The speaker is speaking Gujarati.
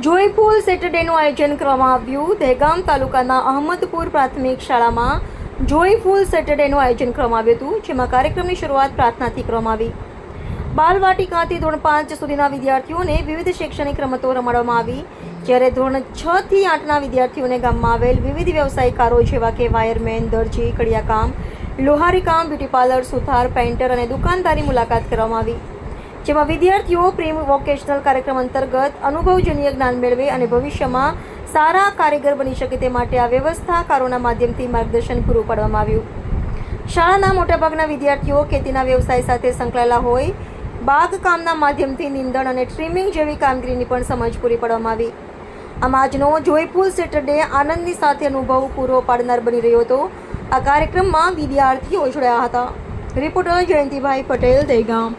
જોયફુલ સેટરડેનું આયોજન કરવામાં આવ્યું. દહેગામ તાલુકાના અહમદપુર પ્રાથમિક શાળામાં જોયફુલ સેટરડેનું આયોજન કરવામાં આવ્યું હતું, જેમાં કાર્યક્રમની શરૂઆત પ્રાર્થનાથી કરવામાં આવી. બાલવાટિકાથી ધોરણ 5 સુધીના વિદ્યાર્થીઓને વિવિધ શૈક્ષણિક રમતો રમાડવામાં આવી, જ્યારે ધોરણ 6 થી 8ના વિદ્યાર્થીઓને ગામમાં આવેલ વિવિધ વ્યવસાયકારો જેવા કે વાયરમેન, દરજી, કડિયાકામ, લોહારી કામ, બ્યુટી પાર્લર, સુથાર, પેઇન્ટર અને દુકાનદારી મુલાકાત કરવામાં આવી, જેમાં વિદ્યાર્થીઓ પ્રી વોકેશનલ કાર્યક્રમ અંતર્ગત અનુભવજન્ય જ્ઞાન મેળવે અને ભવિષ્યમાં સારા કારીગર બની શકે તે માટે આ વ્યવસ્થાકારોના માધ્યમથી માર્ગદર્શન પૂરું પાડવામાં આવ્યું. શાળાના મોટાભાગના વિદ્યાર્થીઓ ખેતીના વ્યવસાય સાથે સંકળાયેલા હોય, બાગકામના માધ્યમથી નીંદણ અને ટ્રીમિંગ જેવી કામગીરીની પણ સમજ પૂરી પાડવામાં આવી. આમ આજનો જોયફુલ સેટરડે આનંદની સાથે અનુભવ પૂરો પાડનાર બની રહ્યો હતો. આ કાર્યક્રમમાં વિદ્યાર્થીઓ જોડાયા હતા. રિપોર્ટર જયંતિભાઈ પટેલ, દહેગામ.